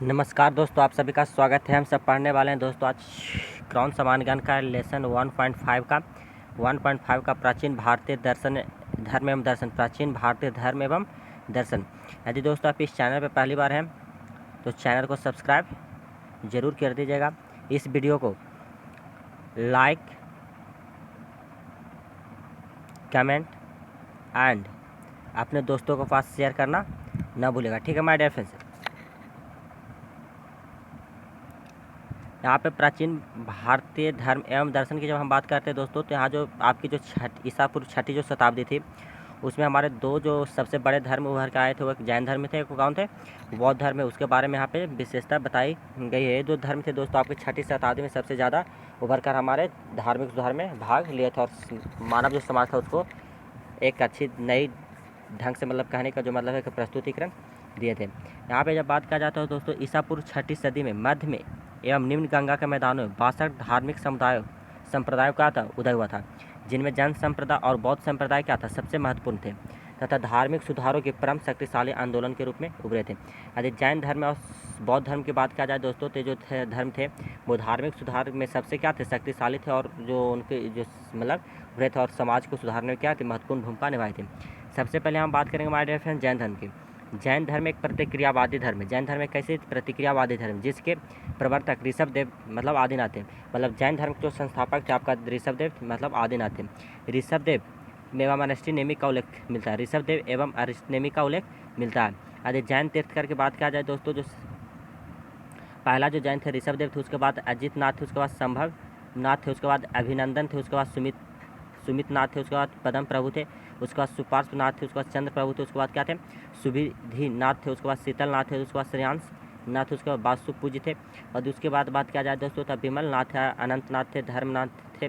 नमस्कार दोस्तों, आप सभी का स्वागत है। हम सब पढ़ने वाले हैं दोस्तों आज क्रॉन समानगण का लेसन 1.5 का प्राचीन भारतीय दर्शन धर्म एवं दर्शन प्राचीन भारतीय धर्म एवं दर्शन। यदि दोस्तों आप इस चैनल पर पहली बार हैं तो चैनल को सब्सक्राइब ज़रूर कर दीजिएगा। इस वीडियो को लाइक, कमेंट एंड अपने दोस्तों के पास शेयर करना ना भूलेगा, ठीक है माय डियर फ्रेंड्स। यहाँ पे प्राचीन भारतीय धर्म एवं दर्शन की जब हम बात करते हैं दोस्तों, तो यहाँ जो आपकी जो ईसा पूर्व छठी जो शताब्दी थी, उसमें हमारे दो जो सबसे बड़े धर्म उभर के आए थे, वो एक जैन धर्म थे, एक कौन थे, बौद्ध धर्म है। उसके बारे में यहाँ पे विशेषता बताई गई है। जो धर्म थे दोस्तों आपकी छठी शताब्दी में सबसे ज़्यादा उभर कर हमारे धार्मिक सुधार में भाग लिए थे, और मानव जो समाज था उसको एक अच्छी नई ढंग से मतलब कहने का जो मतलब है कि प्रस्तुतिकरण दिए थे। यहाँ पे जब बात किया जाता है दोस्तों, ईसा पूर्व छठी सदी में मध्य में एवं निम्न गंगा के मैदानों में 62 धार्मिक संप्रदायों का था उदय हुआ था, जिनमें जैन संप्रदाय और बौद्ध संप्रदाय क्या था सबसे महत्वपूर्ण थे तथा धार्मिक सुधारों के परम शक्तिशाली आंदोलन के रूप में उभरे थे। यदि जैन धर्म और बौद्ध धर्म की बात किया जाए दोस्तों, तो जो धर्म थे वो धार्मिक सुधार में सबसे क्या थे, शक्तिशाली थे, और जो उनके जो मतलब उभरे थे और समाज को सुधारने में क्या थे, महत्वपूर्ण भूमिका निभाई थी। सबसे पहले हम बात करेंगे हमारे डियर फ्रेंड जैन धर्म की। जैन धर्म एक प्रतिक्रियावादी धर्म है। जैन धर्म एक कैसे प्रतिक्रियावादी धर्म, जिसके प्रवर्तक ऋषभदेव मतलब आदिनाथ थे। मतलब जैन धर्म के जो संस्थापक थे आपका ऋषभदेव मतलब आदिनाथ थे। ऋषभदेव एवं अरिष्टनेमी का उल्लेख मिलता है। ऋषभदेव एवं अरिष्टनेमी का उल्लेख मिलता है। यदि जैन तीर्थकर की बात किया जाए दोस्तों, जो पहला जो जैन थे ऋषभदेव थे, उसके बाद अजित नाथ थे, उसके बाद संभव नाथ थे, उसके बाद अभिनंदन थे, उसके बाद सुमित नाथ थे, उसके बाद पदम प्रभु थे, उसके बाद सुपार्श्व नाथ थे, उसके बाद चंद्र प्रभु थे, उसके बाद क्या थे, सुविधि नाथ थे, उसके बाद शीतल नाथ थे, उसके बाद श्रेयांश नाथ थे, उसके बाद वास्तु पूज्य थे। और उसके बाद बात किया जाए दोस्तों, तब विमल नाथ थे, अनंत नाथ थे, धर्मनाथ थे,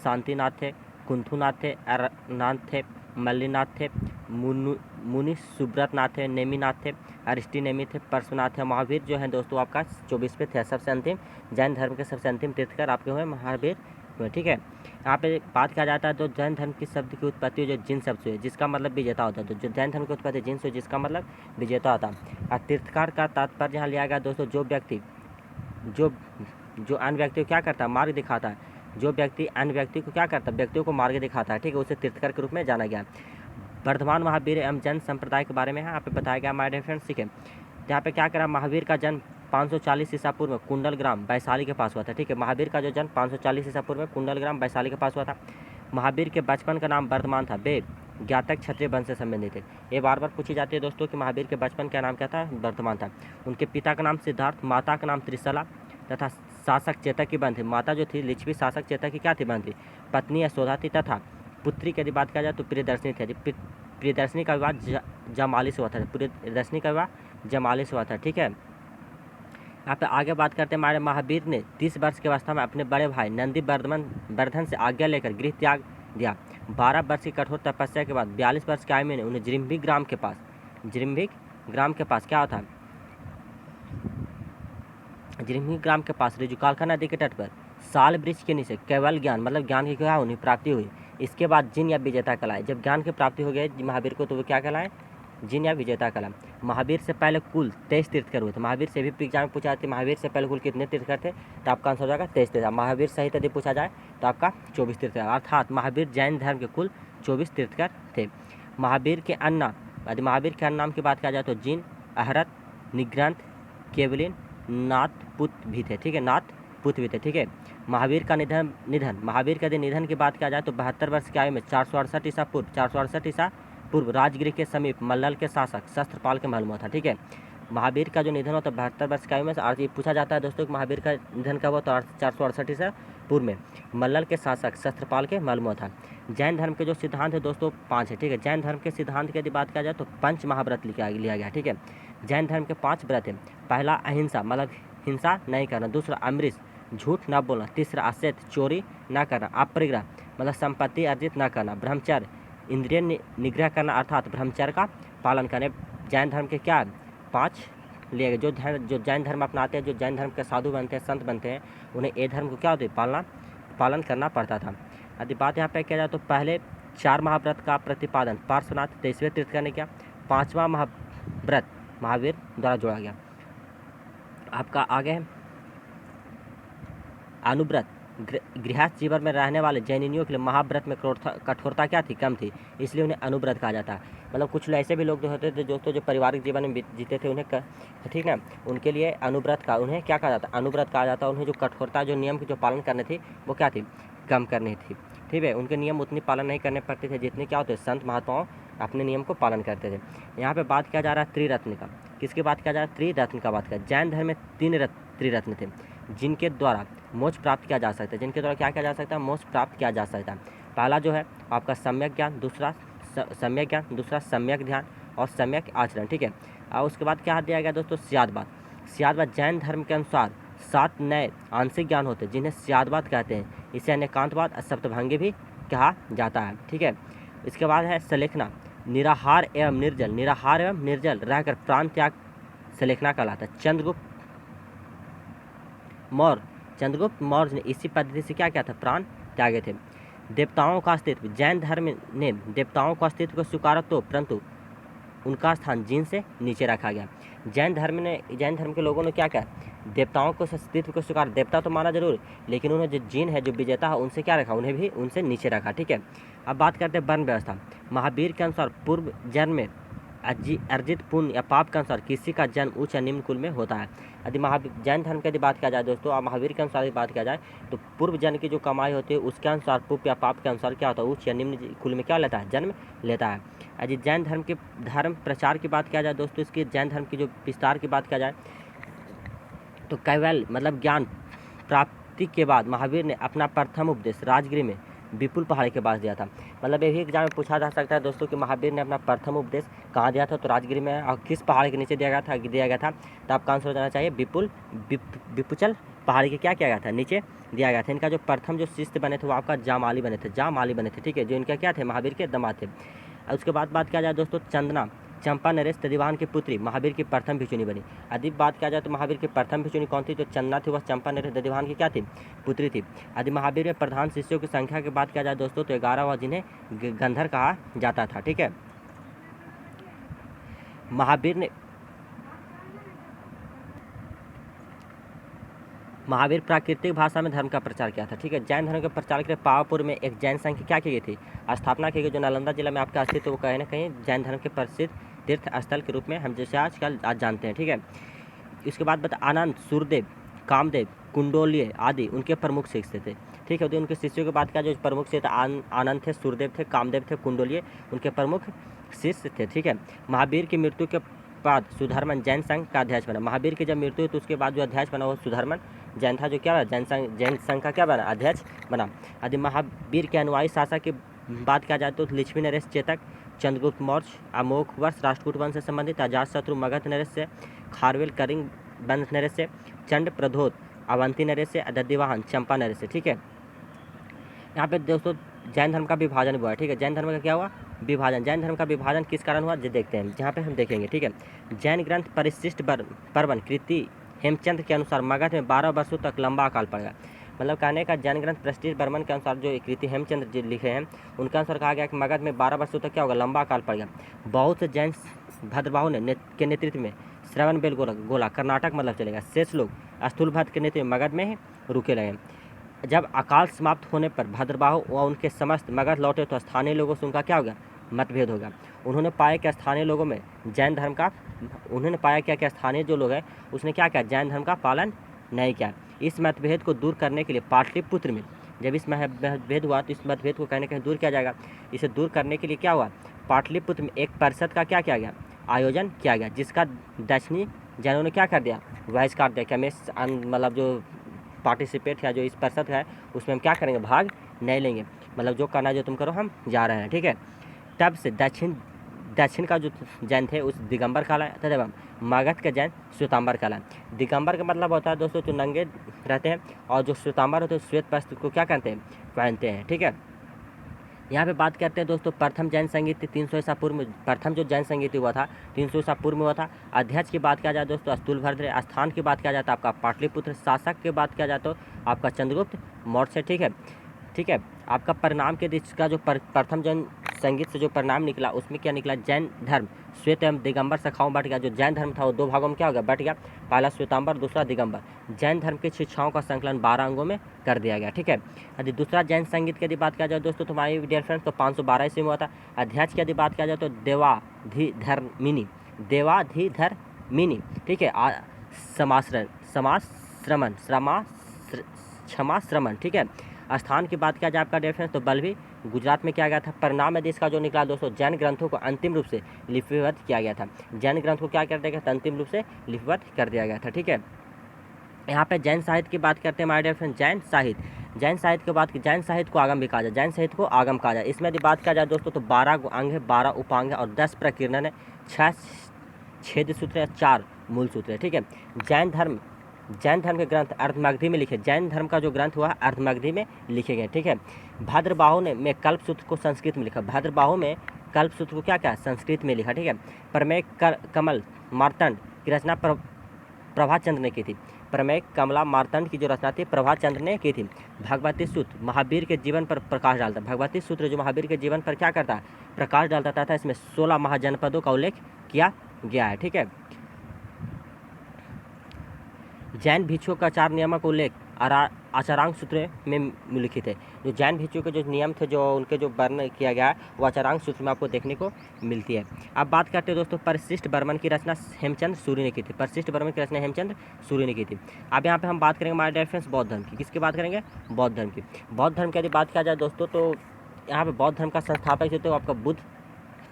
शांतिनाथ थे, कुंथुनाथ थे, अरनाथ थे, मल्लीनाथ थे, मुनि सुब्रत नाथ थे, नेमीनाथ थे, अरिष्टि नेमी थे, परशुनाथ थे। महावीर जो है दोस्तों आपका 24वें थे। सबसे अंतिम जैन धर्म के सबसे अंतिम तीर्थकर आपके हुए महावीर हुए, ठीक है। यहाँ पे बात किया जाता है तो जैन धर्म की शब्द की उत्पत्ति जो जिन शब्द से है, जिसका मतलब विजेता होता है। तो जो जैन धर्म की उत्पत्ति जिन से, जिसका मतलब विजेता होता है। और तीर्थकार का तात्पर्य यहाँ लिया गया दोस्तों, जो व्यक्ति जो जो अन्य व्यक्ति को क्या करता है, मार्ग दिखाता है। जो व्यक्ति अन्य व्यक्ति को क्या करता है, व्यक्तियों को मार्ग दिखाता है, ठीक है, उसे तीर्थकर के रूप में जाना गया। वर्धमान महावीर एवं जैन संप्रदाय के बारे में यहाँ पे बताया गया माय डियर फ्रेंड्स, ठीक है। यहाँ पे क्या करा, महावीर का जन्म 540 ईसा पूर्व में कुंडल ग्राम वैशाली के पास हुआ था, ठीक है। महावीर का जो जन्म 540 ईसा पूर्व में कुंडल ग्राम वैशाली के पास हुआ था। महावीर के बचपन का नाम वर्धमान था। वे ज्ञातक क्षत्रिय वंश से संबंधित थे। ये बार बार पूछी जाती है दोस्तों कि महावीर के बचपन का नाम क्या था, वर्धमान था। उनके पिता का नाम सिद्धार्थ, माता का नाम त्रिशला तथा शासक चेतक की बहन थी। माता जो थी लिच्छवी शासक चेतक की क्या थी, बहन थी। पत्नी यशोदा थी तथा पुत्री की यदि बात किया जाए तो प्रियदर्शनी थी। प्रियदर्शनी का विवाह जमाली से हुआ था। प्रियदर्शनी का विवाह जमाली से हुआ था, ठीक है। यहाँ पे आगे बात करते हैं, हमारे महावीर ने 30 वर्ष की अवस्था में अपने बड़े भाई नंदी वर्धन से आज्ञा लेकर गृह त्याग दिया। 12 वर्ष की कठोर तपस्या के बाद 42 वर्ष की आयु में उन्हें जिरिम्बिक ग्राम के पास क्या होता है, जिरिम्बिक ग्राम के पास रिजुकालखा नदी के तट पर साल वृक्ष के नीचे केवल ज्ञान मतलब ज्ञान की क्या उन्हें प्राप्ति हुई। इसके बाद जिन या विजेता कहलाए। जब ज्ञान की प्राप्ति हो गई महावीर को, तो वो क्या कहलाए, जिन या विजेता कला। महावीर से पहले कुल 23 तीर्थकर हुए थे। महावीर से भी एग्जाम में पूछा जाती है महावीर से पहले कुल कितने तीर्थकर थे, तो आपका आंसर हो जाएगा 23 तीर्थकर। महावीर सहित यदि पूछा जाए तो आपका 24 तीर्थकर, अर्थात महावीर जैन धर्म के कुल 24 तीर्थकर थे। महावीर के अन्य नाम, यदि महावीर के अन्य नाम की बात किया जाए तो जिन, अहरत, निग्रंथ, केवलिन, नाथ पुत भी थे, ठीक है, नाथ पुत भी थे, ठीक है। महावीर का निधन महावीर के यदि निधन की बात किया जाए तो 72 वर्ष की आयु में 468 ईसा पूर्व राजगृह के समीप मल्लल के शासक शस्त्रपाल के महल में था, ठीक है। महावीर का जो निधन होता है 72 वर्ष की आयु में। आज ये पूछा जाता है दोस्तों कि महावीर का निधन कब हुआ, तो 468 ईसा पूर्व में मल्लल के शासक शस्त्रपाल के महल में था। जैन धर्म के जो सिद्धांत है दोस्तों 5 है, ठीक है। जैन धर्म के सिद्धांत की यदि बात किया जाए तो 5 महाव्रत लिया गया, ठीक है। जैन धर्म के 5 व्रत हैं। पहला अहिंसा मतलब हिंसा नहीं करना, दूसरा अमृत झूठ न बोलना, तीसरा असत्य चोरी न करना, अपरिग्रह मतलब संपत्ति अर्जित न करना, ब्रह्मचर्य इंद्रिय निग्रह करना अर्थात ब्रह्मचर्य का पालन करने। जैन धर्म के क्या 5 लिए गए। जो जैन धर्म अपनाते हैं, जो जैन धर्म के साधु बनते हैं, संत बनते हैं, उन्हें ये धर्म को क्या होती है, पालन करना पड़ता था। यदि बात यहाँ पे किया जाए तो पहले 4 महाव्रत का प्रतिपादन पार्श्वनाथ 23वें तीर्थकर ने किया। 5वां महाव्रत महावीर द्वारा जोड़ा गया। आपका आगे है अनुव्रत। गृहस्थ जीवन में रहने वाले जैनियों के लिए महाव्रत में कठोरता क्या थी, कम थी, इसलिए उन्हें अनुव्रत कहा जाता है। मतलब कुछ ऐसे भी लोग जो होते थे दोस्तों जो पारिवारिक जीवन में जीते थे उन्हें ठीक ना, उनके लिए अनुव्रत का उन्हें क्या कहा जाता, अनुव्रत कहा जाता। उन्हें जो कठोरता, जो नियम की जो पालन करनी थी वो क्या थी, कम करनी थी। ठीक है, उनके नियम उतनी पालन नहीं करने पड़ते थे जितने क्या होते संत महात्माओं अपने नियम को पालन करते थे। यहाँ पे बात किया जा रहा है त्रिरत्न का। किसकी बात किया जा रहा है, त्रिरत्न का बात किया। जैन धर्म में 3 त्रिरत्न थे जिनके द्वारा मोक्ष प्राप्त किया जा सकता है, जिनके द्वारा क्या किया जा सकता है, मोक्ष प्राप्त किया जा सकता है। पहला जो है आपका सम्यक ज्ञान, दूसरा सम्यक ज्ञान, दूसरा सम्यक ध्यान और सम्यक आचरण। ठीक है, और उसके बाद क्या दिया गया दोस्तों, स्यादवाद। स्यादवाद जैन धर्म के अनुसार 7 नए आंशिक ज्ञान होते हैं जिन्हें स्यादवाद कहते हैं। इसे अनेकांतवाद सप्तभंगी भी कहा जाता है। ठीक है, इसके बाद है सलेखना। निराहार एवं निर्जल, निराहार एवं निर्जल रहकर प्राण त्याग सलेखना कहलाता है। चंद्रगुप्त मौर्य ने इसी पद्धति से क्या किया था, प्राण त्यागे थे। देवताओं का अस्तित्व, जैन धर्म ने देवताओं का अस्तित्व को स्वीकारा तो परंतु उनका स्थान जीन से नीचे रखा गया। जैन धर्म के लोगों ने क्या किया, देवताओं को अस्तित्व को स्वीकार, देवता तो माना जरूर, लेकिन उन्होंने जो जीन है, जो विजेता है, उनसे क्या रखा, उन्हें भी उनसे नीचे रखा। ठीक है, अब बात करते हैं वर्ण व्यवस्था। महावीर के अनुसार पूर्व जन्म में अर्जित पुण्य या पाप के अनुसार किसी का जन्म उच्च या निम्न कुल में होता है। यदि जैन धर्म की यदि बात किया जाए दोस्तों, और महावीर के अनुसार यदि बात किया जाए तो पूर्व जन्म की जो कमाई होती है उसके अनुसार पुण्य या पाप के अनुसार क्या होता है, उच्च या निम्न कुल में क्या लेता है, जन्म लेता है। यदि जैन धर्म के धर्म प्रचार की बात किया जाए दोस्तों, इसकी जैन धर्म की जो विस्तार की बात किया जाए तो कैवल्य मतलब ज्ञान प्राप्ति के बाद महावीर ने अपना प्रथम उपदेश राजगृह में विपुल पहाड़ी के पास दिया था। मतलब ये भी एग्जाम में पूछा जा सकता है दोस्तों कि महावीर ने अपना प्रथम उपदेश कहाँ दिया था, तो राजगीर में, और किस पहाड़ी के नीचे दिया गया था। तो आपका आंसर हो जाना चाहिए विपुचल पहाड़ी के क्या किया गया था, नीचे दिया गया था। इनका जो प्रथम जो शिष्य बने थे वो आपका जामाली बने थे। ठीक है, जो इनका क्या थे, महावीर के दामाद थे। उसके बाद बात किया जाए दोस्तों चंदना चंपा नरेश तदिवान की पुत्री महावीर की प्रथम भिक्षुणी बनी। यदि बात किया जाए तो महावीर की प्रथम भिक्षुणी कौन थी, तो चंदना थी, वह चंपा नरेश तदिवान की क्या थी, पुत्री थी। यदि महावीर में प्रधान शिष्यों की संख्या की बात किया जाए दोस्तों तो 11 वह जिन्हें गंधर कहा जाता था। ठीक है, महावीर प्राकृतिक भाषा में धर्म का प्रचार किया था। ठीक है, जैन धर्म के प्रचार के लिए पावापुर में एक जैन संघ की क्या की गई थी, स्थापना की गई, जो नालंदा जिला में आपका अस्तित्व वो कहीं ना कहीं जैन धर्म के प्रसिद्ध तीर्थ स्थल के रूप में हम जैसे आजकल जानते हैं। ठीक है, इसके बाद बता आनंद, सूर्यदेव, कामदेव, कुंडोलिये आदि उनके प्रमुख शिष्य थे। ठीक है, तो उनके शिष्यों की बात किया जो प्रमुख शिष्य आनंद थे, सूर्यदेव थे, कामदेव थे, कुंडोलिये उनके प्रमुख शिष्य थे। ठीक है, महावीर की मृत्यु के बाद सुधर्मन जैन संघ का अध्यक्ष बना। महावीर की जब मृत्यु हुई तो उसके बाद जो अध्यक्ष बना वो सुधर्मन जैन था, जो क्या जैन संघ का क्या बना, अध्यक्ष बना। यदि महावीर के अनुयायी शासक की बात किया जाए तो लिच्छवी नरेश चेतक, चंद्रगुप्त मौर्य, अमोघ वर्ष राष्ट्रकूट वंश से संबंधित, अजातशत्रु मगध नरेश से, खारवेल करिंग वंश नरेश से, चंड प्रधोत अवंती नरेश से, दधिवाहन चंपा नरेश से। ठीक है, यहाँ पे दोस्तों जैन धर्म का विभाजन हुआ है। ठीक है, जैन धर्म का क्या हुआ, विभाजन। जैन धर्म का विभाजन किस कारण हुआ जो देखते हैं, जहाँ पे हम देखेंगे। ठीक है, जैन ग्रंथ परिशिष्ट पर्वन कृति हेमचंद्र के अनुसार मगध में 12 वर्षों तक लंबा अकाल पड़ेगा। मतलब कहने का जैन ग्रंथ परिशिष्ट बर्मन के अनुसार जो कृति हेमचंद्र जी लिखे हैं उनके अनुसार कहा गया कि मगध में 12 वर्षों तक क्या होगा, लंबा अकाल पड़ेगा। बहुत से जैन भद्रबाहु ने के नेतृत्व में श्रवण बेलगोला कर्नाटक मतलब चलेगा, शेष लोग स्थूलभद्र के नेतृत्व में मगध में ही रुके रहे। जब अकाल समाप्त होने पर भद्रबाहु व उनके समस्त मगध लौटे तो स्थानीय लोगों से उनका क्या हो गया, मतभेद होगा। उन्होंने पाया कि स्थानीय लोगों में जैन धर्म का स्थानीय जो लोग हैं उसने क्या किया, जैन धर्म का पालन नहीं किया। इस मतभेद को दूर करने के लिए पाटलिपुत्र में जब इस मतभेद हुआ तो इस मतभेद को कहीं ना कहीं दूर किया जाएगा। इसे दूर करने के लिए क्या हुआ, पाटलिपुत्र में एक परिषद का क्या किया गया, आयोजन किया गया, जिसका दक्षिणी जैनों ने क्या कर दिया, बहिष्कार दिया कि हमें मतलब जो पार्टिसिपेट है जो इस परिषद है उसमें हम क्या करेंगे, भाग नहीं लेंगे, मतलब जो करना जो तुम करो हम जा रहे हैं। ठीक है, तब से दक्षिण का जो जैन थे उस दिगंबर कहलाए तथा मगध के जैन श्वेतांबर कहलाए। दिगंबर का मतलब होता है दोस्तों जो नंगे रहते हैं, और जो श्वेतांबर होते हैं श्वेत वस्त्र को क्या कहते हैं, पहनते हैं। ठीक है, यहाँ पे बात करते हैं दोस्तों प्रथम जैन संगीत 300 ईसा पूर्व में, प्रथम जो जैन संगीत हुआ था 300 ईसा पूर्व में हुआ था। अध्यक्ष की बात किया जाए दोस्तों स्थूलभद्र, स्थान की बात किया जाए तो आपका पाटलिपुत्र, शासक की बात किया जाए तो आपका चंद्रगुप्त मौर्य से। ठीक है, आपका परिणाम के इसका जो प्रथम जैन संगीत से जो परिणाम निकला उसमें क्या निकला, जैन धर्म श्वेत एवं दिगंबर शाखाओं बट गया। जो जैन धर्म था वो 2 भागों में क्या हो गया, बट गया, पहला श्वेतांबर दूसरा दिगंबर। जैन धर्म की शिक्षाओं का संकलन 12 अंगों में कर दिया गया। ठीक है, यदि दूसरा जैन संगीत की यदि बात किया जाए दोस्तों तो हमारे डियर फ्रेंड्स तो 512 ईस्वी में हुआ था। अध्यात्म की यदि बात किया जाए तो देवाधिधर्मिनी, ठीक है, क्षमा श्रमण। ठीक है, स्थान की बात किया जाए आपका डियर फ्रेंड्स तो बल्लभी गुजरात में किया गया था। परिणाम यदि इसका जो निकला दोस्तों, जैन ग्रंथों को अंतिम रूप से लिपिबद्ध किया गया था। जैन ग्रंथ को क्या कर दिया गया था, अंतिम रूप से लिपिबद्ध कर दिया गया था। ठीक है, यहाँ पे जैन साहित्य की बात करते हैं हमारे डियर फ्रेंड, जैन साहित्य की बात की, जैन साहित्य को आगम भी कहा जाए, जैन साहित्य को आगम कहा जाए। इसमें यदि बात किया जाए दोस्तों तो 12 अंग है, 12 उपांग है और 10 प्रकीर्णन है, 6 छेद सूत्र है, 4 मूल सूत्र है। ठीक है, जैन धर्म के ग्रंथ अर्धमागधी में लिखे, जैन धर्म का जो ग्रंथ हुआ अर्धमागधी में लिखे गए। ठीक है, भाद्रबाहु में कल्प सूत्र को संस्कृत में लिखा, भाद्रबाहु में कल्प सूत्र को क्या संस्कृत में लिखा। ठीक है, प्रमेय कमल मार्तंड की रचना प्रभाचंद्र ने की थी। प्रमेय कमला मार्तंड की जो रचना थी प्रभाचंद्र ने की थी। भगवती सूत्र महावीर के जीवन पर प्रकाश डालता, भगवती सूत्र जो महावीर के जीवन पर क्या करता है, प्रकाश डालता था। इसमें 16 महाजनपदों का उल्लेख किया गया है। ठीक है, जैन भिक्षुओं का 4 नियमों का उल्लेख आचारांग सूत्र में लिखित है। जो जैन भिक्षुओं के जो नियम थे जो उनके जो वर्ण किया गया है वो आचारांग सूत्र में आपको देखने को मिलती है। अब बात करते हैं दोस्तों, परिशिष्ट बर्मन की रचना हेमचंद्र सूरी ने की थी, परिशिष्ट बर्मन की रचना हेमचंद्र सूरी ने की थी। अब यहाँ पे हम बात करेंगे हमारे डियर फ्रेंड्स बौद्ध धर्म की। किसकी बात करेंगे, बौद्ध धर्म की। बौद्ध धर्म की यदि बात किया जाए दोस्तों तो यहाँ पे बौद्ध धर्म का संस्थापक जो थे आपका बुद्ध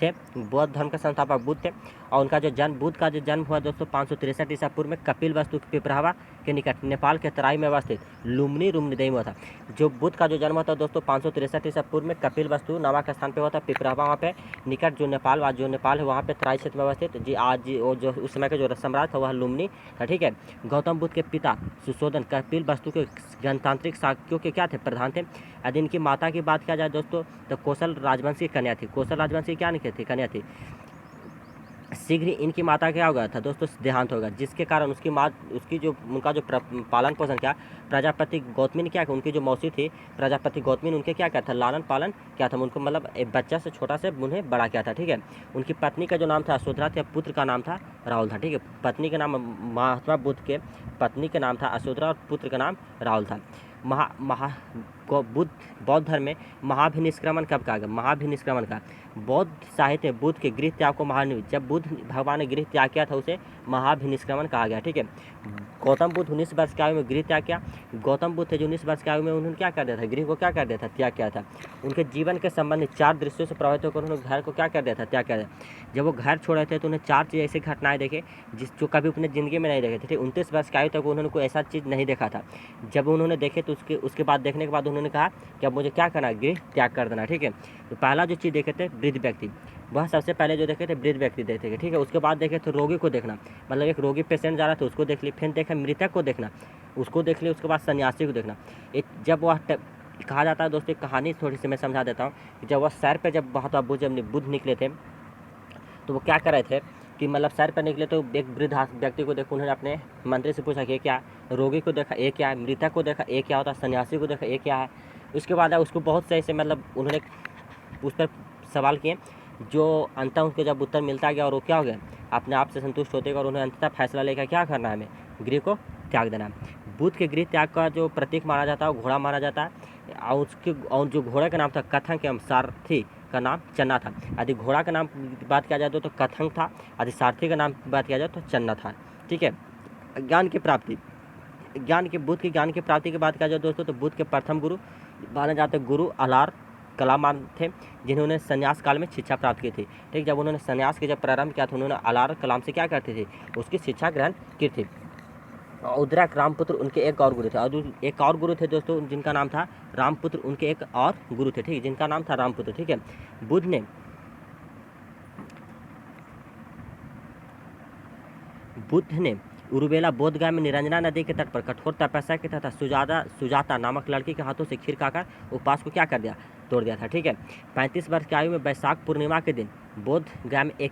थे, बौद्ध धर्म के संस्थापक बुद्ध थे। और उनका जो जन्म, बुद्ध का जो जन्म हुआ दोस्तों 563 ईसा पूर्व में कपिलवस्तु पिपरावा के निकट नेपाल के तराई में अवस्थित लुम्बिनी रुम्निदेही में हुआ था। जो बुद्ध का जो जन्म हुआ था दोस्तों 563 ईसा पूर्व में कपिलवस्तु नामक स्थान पे हुआ था, पिपरावा वहाँ पे निकट जो नेपाल, आज जो नेपाल है वहाँ पे तराई क्षेत्र में अवस्थित जी। आज वो जो उस समय का जो सम्राट था वह लुम्बिनी था। ठीक है, गौतम बुद्ध के पिता सुशोधन कपिलवस्तु के गणतांत्रिक शाक्यों के क्या थे, प्रधान थे। यदि इनकी माता की बात किया जाए दोस्तों तो कौशल राजवंश की कन्या थी, कौशल राजवंश की क्या थी, कन्या थी। शीघ्र ही इनकी माता क्या हो गया था दोस्तों, देहांत होगा, जिसके कारण उसकी माँ उनका जो पालन पोषण क्या प्रजापति गौतमी ने क्या किया, उनकी जो मौसी थी प्रजापति गौतमी ने उनके क्या किया था, लालन पालन क्या था, उनको मतलब एक बच्चा से छोटा से उन्हें बड़ा किया था। ठीक है, उनकी पत्नी का जो नाम था अशोधरा था, पुत्र का नाम था राहुल था। ठीक है, पत्नी के नाम महात्मा बुद्ध के पत्नी के नाम था अशोधरा और पुत्र का नाम राहुल था। बौद्ध धर्म में महाभिनिष्क्रमण कब कहा गया, महाभिनिष्क्रमण का बौद्ध साहित्य में बुद्ध के गृह त्याग को जब बुद्ध भगवान ने गृह त्याग किया था उसे महाभिनिष्क्रमण कहा गया। ठीक है, गौतम बुद्ध 19 वर्ष की आयु में गृह त्याग किया। गौतम बुद्ध थे जो 19 वर्ष की आयु में उन्होंने क्या कर दिया था, गृह को क्या कर दिया था, त्याग किया था। उनके जीवन के संबंधित 4 दृश्यों से प्रभावित होकर उन्होंने घर को क्या कर दिया था, त्याग किया था। जब वो घर छोड़े थे तो उन्हें 4 चीज़ ऐसी घटनाएं देखे जो कभी अपने ज़िंदगी में नहीं देखे थे। 29 वर्ष की आयु तक उन्होंने कोई ऐसा चीज़ नहीं देखा था। जब उन्होंने देखे तो उसके बाद देखने के बाद उन्होंने कहा कि अब मुझे क्या करना, गृह त्याग कर देना। ठीक है, तो पहला जो चीज़ देखे थे वृद्ध व्यक्ति, वह सबसे पहले जो देखे थे वृद्ध व्यक्ति देखे थे। ठीक है, उसके बाद देखे थे रोगी को देखना, मतलब एक रोगी पेशेंट जा रहा था उसको देख ली, फिर देखा मृतक को देखना उसको देख ली, उसके बाद सन्यासी को देखना। जब वह कहा जाता है दोस्तों, कहानी थोड़ी सी मैं समझा देता हूँ कि जब वह सैर पर जब महात्मा बुद्ध निकले थे तो वो क्या कर रहे थे कि मतलब सैर पर निकले तो एक वृद्ध व्यक्ति को देखा, उन्होंने अपने मंत्री से पूछा कि ये क्या, रोगी को देखा ये क्या है, मृतक को देखा ये क्या होता है, सन्यासी को देखा ये क्या है। उसके बाद उसको बहुत सही से मतलब उन्होंने उस पर सवाल किए जो अंततः उनको जब उत्तर मिलता गया और वो क्या हो गया, अपने आप से संतुष्ट होते गए और उन्होंने अंततः फैसला लेकर क्या करना है, हमें गृह को त्याग देना है। बुद्ध के गृह त्याग का जो प्रतीक माना जाता है वो घोड़ा माना जाता है और जो घोड़े का नाम था कथंग एवं सारथी का नाम चन्ना था। यदि घोड़ा का नाम बात किया जाए तो कथंग था, यदि सारथी का नाम बात किया जाए तो चन्ना था। ठीक है, ज्ञान की प्राप्ति, बुद्ध की ज्ञान की प्राप्ति की बात किया जाए दोस्तों तो बुद्ध के प्रथम गुरु माने जाते गुरु अलार कलामान थे, जिन्होंने संन्यास काल में शिक्षा प्राप्त की थी। ठीक, जब उन्होंने संन्यास के जब प्रारंभ किया था उन्होंने अलार कलाम से क्या करते थे, उसकी शिक्षा ग्रहण की थी। उद्रक रामपुत्र उनके एक और गुरु थे, और एक और गुरु थे दोस्तों जिनका नाम था रामपुत्र, उनके एक और गुरु थे। ठीक, जिनका नाम था रामपुत्र। ठीक है, बुद्ध ने उरुवेला बोधगया में निरंजना नदी के तट पर कठोर तपस्या के तथा सुजाता नामक लड़की के हाथों से खीर खाकर उपवास को क्या कर दिया, तोड़ दिया था। ठीक है, 35 वर्ष की आयु में वैशाख पूर्णिमा के दिन बोध गया में एक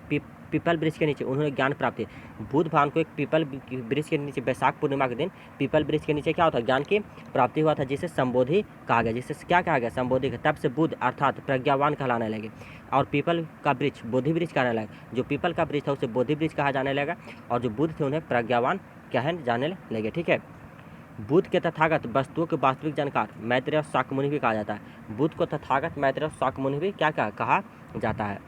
पीपल वृक्ष के नीचे उन्होंने ज्ञान प्राप्त की। बुध भगवान को एक पीपल वृक्ष के नीचे वैशाख पूर्णिमा के दिन पीपल वृक्ष के नीचे क्या होता है, ज्ञान की प्राप्ति हुआ था, जिसे संबोधि कहा गया। जिसे क्या कहा गया, संबोधि। तब से बुध अर्थात प्रज्ञावान कहलाने लगे और पीपल का वृक्ष बोधि वृक्ष कहने लगा। जो पीपल का वृक्ष था उसे बोधि वृक्ष कहा जाने लगा और जो बुध थे उन्हें प्रज्ञावान कहने जाने लगे। ठीक है। बुध के तथागत वस्तुओं के वास्तविक जानकार मैत्रेय और शाक्य मुनि भी कहा जाता है। बुध को तथागत मैत्रेय और शाक्य मुनि भी क्या कहा जाता है।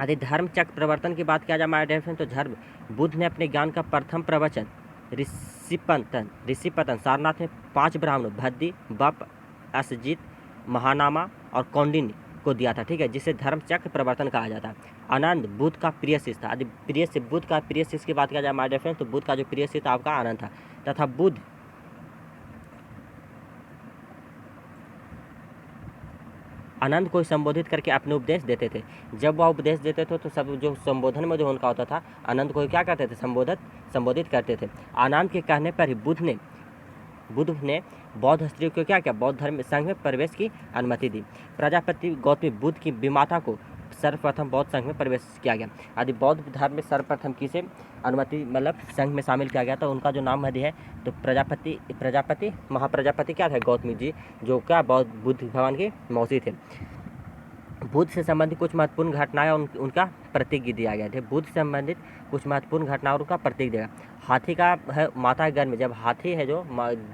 यदि धर्म चक्र प्रवर्तन की बात किया जाए हमारे डेफिनेशन, तो धर्म बुध ने अपने ज्ञान का प्रथम प्रवचन ऋषिपतन सारनाथ में 5 ब्राह्मणों भद्दी, बप, असजित, महानामा और कौंडिन्य को दिया था। ठीक है, जिसे धर्म चक्र प्रवर्तन कहा जाता है। आनंद बुध का प्रिय शिष्य था। यदि बुध का प्रिय शिष्य की बात किया जाए हमारे डेफिनेशन, तो बुध का जो प्रिय शिष्य था आपका आनंद था। तथा बुध आनंद को संबोधित करके अपने उपदेश देते थे। जब वह उपदेश देते थे तो सब जो संबोधन में जो उनका होता था, आनंद को क्या करते थे, संबोधित करते थे। आनंद के कहने पर ही बुध ने बौद्ध स्त्रियों को क्या किया, बौद्ध धर्म संघ में प्रवेश की अनुमति दी। प्रजापति गौतमी बुद्ध की विमाता को सर्वप्रथम बौद्ध संघ में प्रवेश किया गया। यदि बौद्ध धर्म में सर्वप्रथम किसे अनुमति मतलब संघ में शामिल किया गया, तो उनका जो नाम है तो प्रजापति महाप्रजापति क्या थे, गौतमी जी, जो क्या बौद्ध बुद्ध भगवान की मौसी थे। बुद्ध से संबंधित कुछ महत्वपूर्ण घटनाएं उनका प्रतीक दिया गया थे। बुद्ध से संबंधित कुछ महत्वपूर्ण घटनाओं का प्रतीक दिया। हाथी का है माता गर्भ में, जब हाथी है जो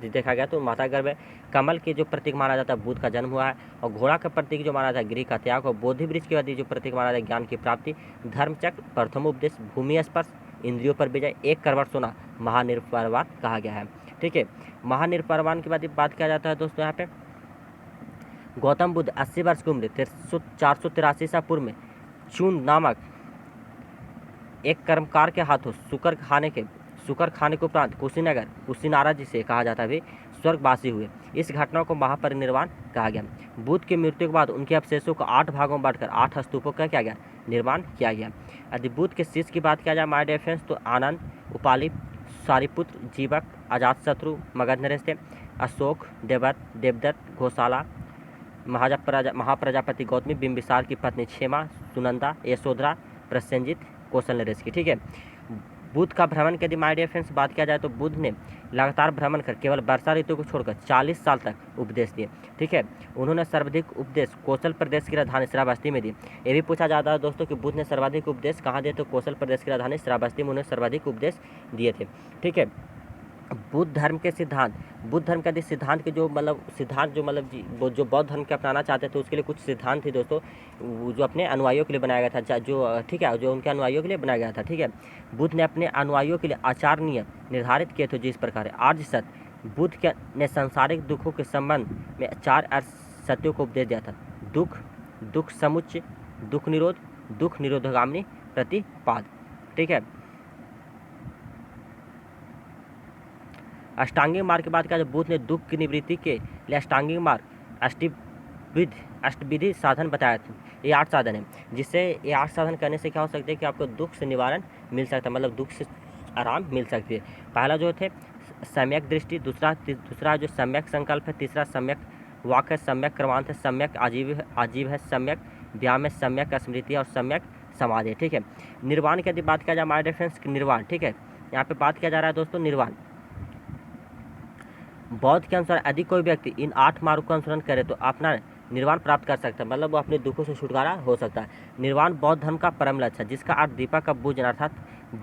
देखा गया तो माता गर्भ में कमल के जो प्रतीक माना जाता है बुद्ध का जन्म हुआ है। और घोड़ा का प्रतीक जो माना जाता है गृह का त्याग, और बोधि वृक्ष के बाद जो प्रतीक माना जाता है ज्ञान की प्राप्ति। धर्मचक्र प्रथम उपदेश, भूमि स्पर्श, इंद्रियों पर विजय, 1 करोड़ सोना महानिर्वाण कहा गया है। ठीक है, महानिर्वाण की बात किया जाता है दोस्तों यहाँ पे। गौतम बुद्ध 80 वर्ष की उम्र 483 ईसा पूर्व में चून नामक एक कर्मकार के हाथों शुकर खाने के उपरांत कुशीनारा जिसे कहा जाता है स्वर्गवासी हुए। इस घटना को महापरिनिर्वाण कहा गया। बुद्ध की मृत्यु के बाद उनके अवशेषों को 8 भागों में बांटकर 8 स्तूपों का क्या गया, निर्माण किया गया। यदि बुद्ध के शिष्य की बात किया जाए माय डिफरेंस, तो आनंद, उपाली, सारिपुत्र, जीवक, अजातशत्रु, मगध नरेश थे। अशोक, देवदत्त, घोषाला, महाप्रजापति गौतमी, बिंबिसार की पत्नी क्षेमा, सुनंदा, यशोधरा, प्रसेंजित, कौशल नरेश की। ठीक है, बुद्ध का भ्रमण के यदि माय डियर फ्रेंड्स बात किया जाए, तो बुद्ध ने लगातार भ्रमण कर केवल वर्षा ऋतु को छोड़कर 40 साल तक उपदेश दिए। ठीक है, उन्होंने सर्वाधिक उपदेश कौशल प्रदेश की राजधानी श्रावस्ती में दिए। ये भी पूछा जाता है दोस्तों कि बुद्ध ने सर्वाधिक उपदेश कहाँ दिए, तो कौशल प्रदेश की राजधानी श्रावस्ती में उन्होंने सर्वाधिक उपदेश दिए थे। ठीक है, बुद्ध धर्म के सिद्धांत, बुद्ध धर्म के सिद्धांत के जो जो बौद्ध धर्म के अपनाना चाहते थे उसके लिए कुछ सिद्धांत थे दोस्तों, जो अपने अनुयायियों के लिए बनाया गया था, जो ठीक है जो उनके अनुयायियों के लिए बनाया गया था। ठीक है, बुद्ध ने अपने अनुयायियों के लिए आचार नियम निर्धारित किए थे, जिस प्रकार है आर्य सत्य। बुद्ध ने सांसारिक दुखों के संबंध में 4 सत्यों को उपदेश दिया था। दुख समुच्चय, दुख निरोध, दुख निरोधगामिनी प्रतिपाद। ठीक है, अष्टांगिक मार्ग की बात किया जाए, बुद्ध ने दुख की निवृत्ति के लिए अष्टांगिक मार्ग अष्टविधि साधन बताया था। ये 8 साधन है, जिससे ये 8 साधन करने से क्या हो सकता है कि आपको दुख से निवारण मिल सकता है, मतलब दुख से आराम मिल सकती है। पहला जो थे सम्यक दृष्टि, दूसरा जो सम्यक संकल्प है, तीसरा सम्यक वाक्य है, सम्यक क्रमांत है, सम्यक आजीव है, सम्यक व्यायाम है, सम्यक स्मृति और सम्यक समाधि है। ठीक है, निर्वाण की यदि बात किया जाए माय डियर फ्रेंड्स, निर्वाण। ठीक है, यहाँ पे बात किया जा रहा है दोस्तों निर्वाण। बौद्ध के अनुसार यदि कोई व्यक्ति इन 8 मार्गों का अनुसरण करे तो अपना निर्वाण प्राप्त कर सकता है, मतलब वो अपने दुखों से छुटकारा हो सकता है। निर्वाण बौद्ध धर्म का परम लक्ष्य है, जिसका अर्थ दीपक का बुझना अर्थात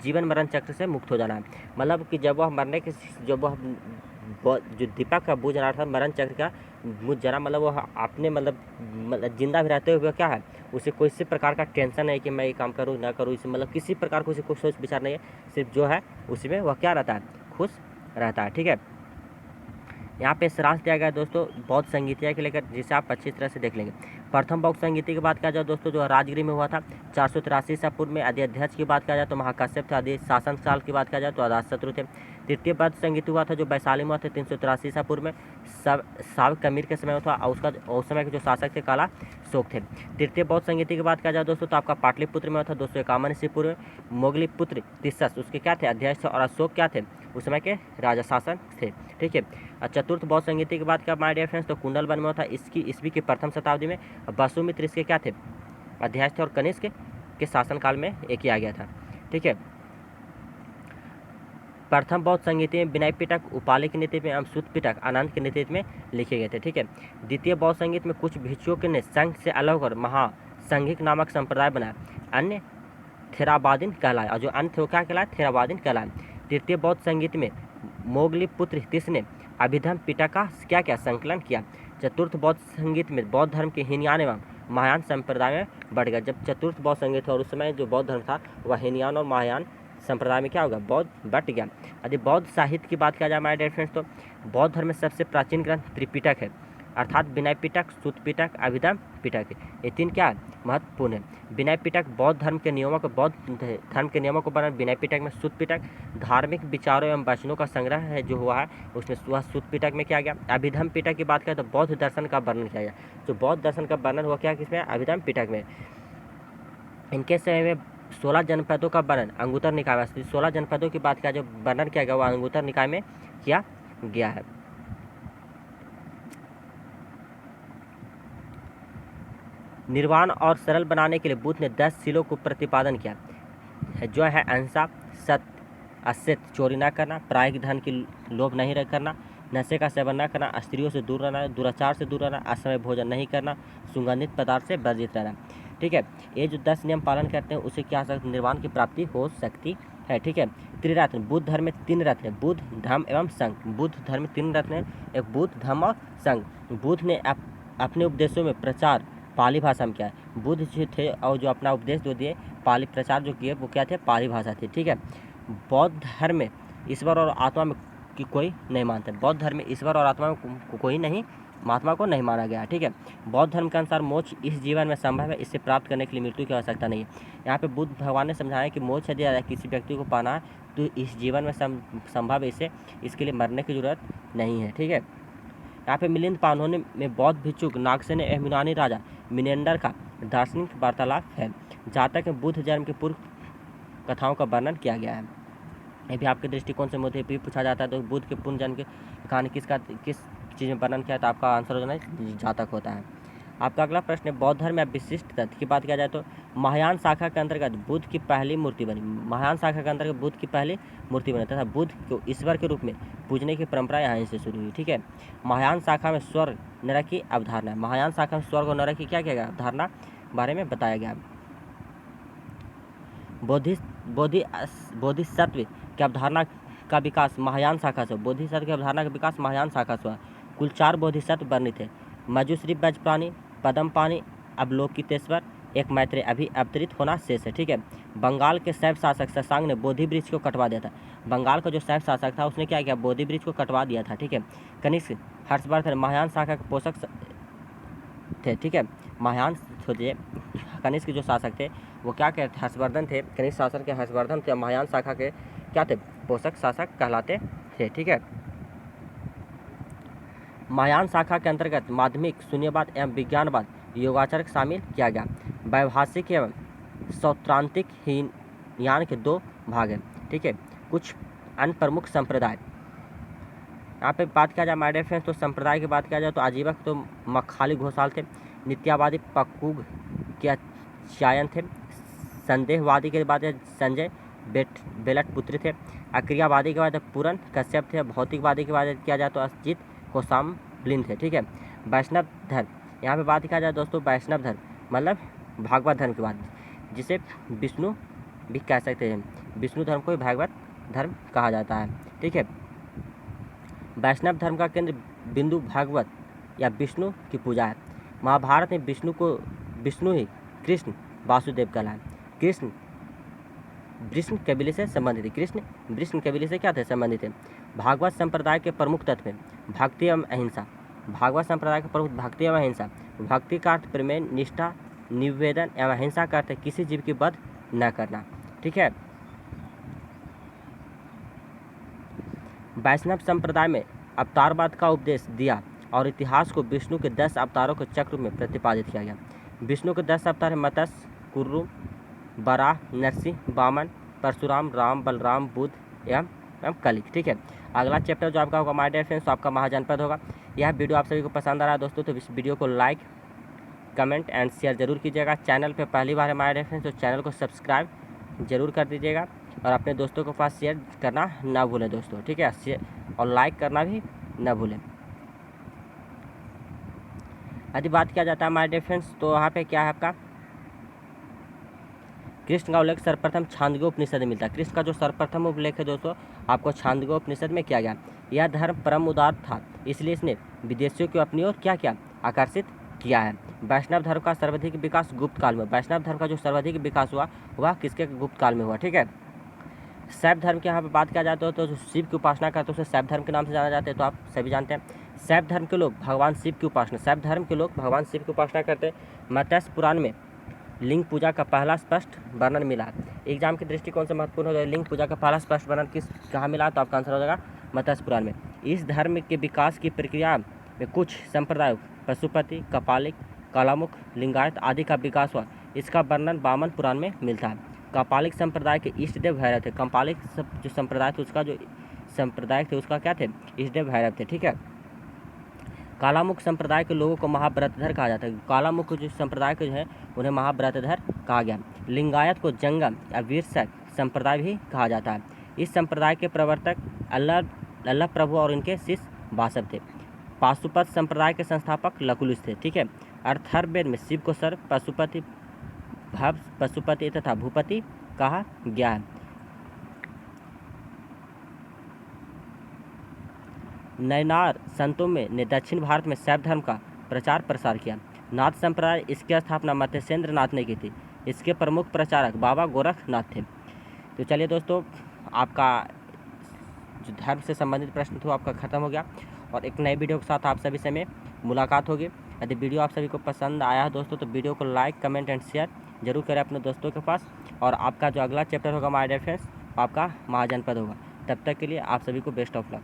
जीवन मरण चक्र से मुक्त हो जाना है। मतलब कि जब जो दीपक का बुझना अर्थात मरण चक्र का बुझ जाना, मतलब वो अपने मतलब जिंदा भी रहते हुए क्या है, उसे कोई किसी प्रकार का टेंशन है कि मैं ये काम करूँ ना करूँ, इसे मतलब किसी प्रकार को उसे कोई सोच विचार नहीं है, सिर्फ जो है उसी में वह क्या रहता है, खुश रहता है। ठीक है, यहाँ पे सारांश दिया गया है दोस्तों बौद्ध संगीतिया के लेकर, जिसे आप अच्छी तरह से देख लेंगे। प्रथम बौद्ध संगीति की बात किया जाए दोस्तों, जो राजगिरी में हुआ था 483 ईसा पूर्व में। यदि अध्यक्ष की बात किया जाए तो महाकाश्यप थे। यदि शासन काल की बात किया जाए तो अजातशत्रु थे। तृतीय बौद्ध संगीत हुआ था जो वैशाली में हुआ था 383 ईसा पूर्व में, साव कमीर के समय हुआ था, और उस समय के जो शासक थे काला शोक थे। तृतीय बौद्ध संगीति की बात किया जाए दोस्तों तो आपका पाटलिपुत्र में हुआ था 251 ईसा पूर्व में। मोगली पुत्र तिस्सस उसके क्या थे, अध्यक्ष थे, और अशोक क्या थे, उस समय के राजा शासन थे। ठीक है, चतुर्थ बौद्ध संगीति की बात किया माय डियर फ्रेंड्स तो कुंडलवन में हुआ था ईस्वी की प्रथम शताब्दी में। वसुमित्र इसके क्या थे, अध्यक्ष थे, और कनिष्क के शासनकाल में ये किया गया था। ठीक है। प्रथम बौद्ध संगीति में विनय पिटक उपाली के नेतृत्व में एवं सुत पिटक आनंद के नेतृत्व में लिखे गए थे। ठीक है। द्वितीय बौद्ध संगीत में कुछ भिक्षुओं ने संघ से अलग होकर महासंघिक नामक संप्रदाय बनाया, अन्य थेरावादीन कहलाए, और जो अन्य थे वो क्या कहलाए, थेरावादीन कहलाए। तृतीय बौद्ध संगीत में मोगली पुत्र तीस ने अभिधम पिटक का क्या क्या संकलन किया। चतुर्थ बौद्ध संगीत में बौद्ध धर्म के हीनयान एवं महायान संप्रदाय में बढ़ गया। जब चतुर्थ बौद्ध संगीत था और उस समय जो बौद्ध धर्म था वह हीनयान और महायान संप्रदाय में क्या होगा, बौद्ध बट गया। यदि बौद्ध साहित्य की बात किया जाए हमारे डियर फ्रेंड्स, तो बौद्ध धर्म में सबसे प्राचीन ग्रंथ त्रिपिटक है, अर्थात विनय पिटक, सुत पिटक, अभिधम पिटक। ये तीन क्या है, महत्वपूर्ण है। विनय पिटक बौद्ध धर्म के नियमों को वर्णन विनय पिटक में। सुत पिटक धार्मिक विचारों एवं वचनों का संग्रह है जो हुआ है, उसमें वह सुत पिटक में किया गया। अभिधम पिटक की बात करें तो बौद्ध दर्शन का वर्णन किया गया। जो बौद्ध दर्शन का वर्णन हुआ क्या किसमें, अभिधम पिटक में। इनके समय में 16 जनपदों का वर्णन अंगुत्तर निकाय में, 16 जनपदों की बात किया जो वर्णन किया गया वह अंगुत्तर निकाय में किया गया है। निर्वाण और सरल बनाने के लिए बुद्ध ने 10 शीलों को प्रतिपादन किया, जो है अहिंसा, सत्य, असत्य, चोरी न करना, प्रायिक धन की लोभ नहीं करना, नशे का सेवन न करना, स्त्रियों से दूर रहना, दुराचार से दूर रहना, असमय भोजन नहीं करना, सुगंधित पदार्थ से वर्जित रहना। ठीक है। ये जो 10 नियम पालन करते हैं उसे क्या सकते, निर्वाण की प्राप्ति हो सकती है। ठीक है। त्रिरत्न, बुद्ध धर्म में 3 रत्न है, बुद्ध, धम्म एवं संघ। बुद्ध धर्म में 3 रत्न है, एक बुद्ध, धम्म और संघ। बुद्ध ने अपने उपदेशों में प्रचार पाली भाषा में किया है। बुद्ध जो थे और जो अपना उपदेश जो दिए पाली प्रचार जो किए वो क्या थे, पाली भाषा थी। ठीक है। बौद्ध धर्म में ईश्वर और आत्मा में की कोई नहीं मानते। बौद्ध धर्म में ईश्वर और आत्मा को कोई नहीं, महात्मा को नहीं माना गया। ठीक है। बौद्ध धर्म के अनुसार मोक्ष इस जीवन में संभव है, इसे प्राप्त करने के लिए मृत्यु की आवश्यकता नहीं है। यहाँ पे बुद्ध भगवान ने समझाया कि मोक्ष यदि किसी व्यक्ति को पाना है तो इस जीवन में संभव है, इसे इसके लिए मरने की जरूरत नहीं है। ठीक है। यहाँ पे मिलिंद पानोनी में बौद्ध भिक्षुक नागसेन एवं यूनानी राजा मिनेंडर का दार्शनिक वार्तालाप है। जातक में बुद्ध जन्म के पूर्व कथाओं का वर्णन किया गया है। ये भी आपके दृष्टिकोण से मुझे भी पूछा जाता है तो बुद्ध के पूर्ण जन्म की कहानी किस चीज़ में वर्णन किया, तो आपका आंसर हो जाना जातक होता है। आपका अगला प्रश्न है बौद्ध धर्म में विशिष्ट तथ्य की बात किया जाए तो महायान शाखा के अंतर्गत बुद्ध की पहली मूर्ति बनी। महायान शाखा के अंतर्गत बुद्ध की पहली मूर्ति बनी तथा बुद्ध को ईश्वर के रूप में पूजने की परंपरा यहाँ से शुरू हुई। ठीक है। महायान शाखा में स्वर्ग नरक की अवधारणा है। महायान शाखा में स्वर्ग और नरक की क्या किया गया, अवधारणा बारे में बताया गया। बोधिसत्व की अवधारणा का विकास महायान शाखा से, बोधिसत्व की अवधारणा का विकास महायान शाखा से हुआ। कुल 4 बोधिसत्व वर्णित थे, मजुश्री वज्रप्राणी, पद्मपाणि, अवलोकितेश्वर, एक मैत्रेय अभी अवतरित होना शेष है। ठीक है। बंगाल के शैव शासक शशांक ने बोधि वृक्ष को कटवा दिया था। बंगाल का जो शैव शासक था उसने क्या किया, बोधि वृक्ष को कटवा दिया था। ठीक है। कनिष्क हर्षवर्धन महायान शाखा के पोषक थे। ठीक है। महायान सोचिए कनिष्क जो शासक थे वो क्या कहते, हर्षवर्धन थे, कनिष्क शासक के हर्षवर्धन थे, महायान शाखा के क्या थे, पोषक शासक कहलाते थे। ठीक है। महायान शाखा के अंतर्गत माध्यमिक, शून्यवाद एवं विज्ञानवाद योगाचार शामिल किया गया। वैभाषिक एवं सौत्रांतिक हीनयान के 2 भाग हैं। ठीक है। कुछ अन्य प्रमुख संप्रदाय यहाँ पे बात किया जाए माय डियर फ्रेंड्स, तो संप्रदाय की बात किया जाए तो आजीवक तो मखाली घोषाल थे, नित्यावादी पक्कुग के चायन थे, संदेहवादी के बाद संजय बेलटपुत्री थे, अक्रियावादी के बाद पूरन कश्यप थे, भौतिकवादी के बाद किया जाए तो अजित कोसाम्बलिन थे। ठीक है। वैष्णव धर्म यहाँ पे बात किया जाए दोस्तों, वैष्णव धर्म मतलब भागवत धर्म की बात, जिसे विष्णु भी कह सकते हैं, विष्णु धर्म को ही भागवत धर्म कहा जाता है। ठीक है। वैष्णव धर्म का केंद्र बिंदु भागवत या विष्णु की पूजा है। महाभारत में विष्णु ही कृष्ण वासुदेव कहलाए। कृष्ण वृष्ण कबीले से संबंधित है। कृष्ण वृष्ण कबीले से क्या थे, संबंधित है। भागवत संप्रदाय के प्रमुख तत्व हैं भक्ति एवं अहिंसा। भागवत संप्रदाय के प्रमुख भक्ति एवं अहिंसा। भक्ति का अर्थ प्रेम, निष्ठा, निवेदन एवं अहिंसा का अर्थ किसी जीव की वध न करना। ठीक है। वैष्णव संप्रदाय में अवतारवाद का उपदेश दिया और इतिहास को विष्णु के 10 अवतारों के चक्र में प्रतिपादित किया गया। विष्णु के 10 अवतार हैं मत्स्य, कुर्रू, बराह, नरसिंह, वामन, परशुराम, राम, बलराम, बुद्ध एवं कलिक। ठीक है। अगला चैप्टर जो आपका होगा माय डियर फ्रेंड्स, तो आपका महाजनपद होगा। यह वीडियो आप सभी को पसंद आ रहा है दोस्तों तो इस वीडियो को लाइक कमेंट एंड शेयर जरूर कीजिएगा। चैनल पे पहली बार हमारे डियर फ्रेंड्स, तो चैनल को सब्सक्राइब जरूर कर दीजिएगा और अपने दोस्तों के पास शेयर करना ना भूलें दोस्तों, ठीक है, शेयर और लाइक करना भी ना भूलें। यदि बात किया जाता है हमारे डियर फ्रेंड्स, तो यहाँ पे क्या है आपका कृष्ण का उल्लेख सर्वप्रथम छांदोग्य उपनिषद में मिलता है। कृष्ण का जो सर्वप्रथम उल्लेख है दोस्तों आपको छांदोग्य उपनिषद में किया गया। यह धर्म परम उदार था, इसलिए इसने विदेशियों को अपनी ओर क्या किया, आकर्षित किया है। वैष्णव धर्म का सर्वाधिक विकास गुप्त काल में, वैष्णव धर्म का जो सर्वाधिक विकास हुआ वह किसके गुप्त काल में हुआ, ठीक है। शैव धर्म की यहाँ पर बात किया जाता है तो जो शिव की उपासना करते हैं उसे शैव धर्म के नाम से जाना जाता है, तो आप सभी जानते हैं। शैव धर्म के लोग भगवान शिव की उपासना, शैव धर्म के लोग भगवान शिव की उपासना करते हैं। मत्स्य पुराण में लिंग पूजा का पहला स्पष्ट वर्णन मिला। एग्जाम के दृष्टिकोण से महत्वपूर्ण हो जाए, लिंग पूजा का पहला स्पष्ट वर्णन कहाँ मिला, तो आपका आंसर हो जाएगा मत्स्य पुराण में। इस धर्म के विकास की प्रक्रिया में कुछ संप्रदाय पशुपति, कपालिक, कालामुख, लिंगायत आदि का विकास हुआ। इसका वर्णन वामन पुराण में मिलता है। कपालिक संप्रदाय के इष्ट देव भैरव थे। कपालिक जो संप्रदाय थे उसका जो संप्रदाय थे उसका क्या थे, इष्ट देव भैरव थे, ठीक है। कालामुख संप्रदाय के लोगों को महाव्रतधर कहा जाता है। कालामुख जो संप्रदाय के जो है उन्हें महाव्रतधर कहा गया। लिंगायत को जंगम या वीरशैव संप्रदाय भी कहा जाता है। इस संप्रदाय के प्रवर्तक अल्लाह प्रभु और इनके शिष्य वासव थे। पाशुपत संप्रदाय के संस्थापक लकुलिश थे, ठीक है। अथर्ववेद में शिव को सर्व पशुपति, भव, पशुपति तथा भूपति कहा गया है। नयनार संतों में ने दक्षिण भारत में शैव धर्म का प्रचार प्रसार किया। नाथ संप्रदाय, इसकी स्थापना मत्स्येंद्र नाथ ने की थी। इसके प्रमुख प्रचारक बाबा गोरखनाथ थे। तो चलिए दोस्तों, आपका जो धर्म से संबंधित प्रश्न था आपका खत्म हो गया और एक नए वीडियो के साथ आप सभी से में मुलाकात होगी। यदि वीडियो आप सभी को पसंद आया है दोस्तों तो वीडियो को लाइक, कमेंट एंड शेयर जरूर करें अपने दोस्तों के पास। और आपका जो अगला चैप्टर होगा माय डियर फ्रेंड्स आपका महाजनपद होगा। तब तक के लिए आप सभी को बेस्ट ऑफ लक।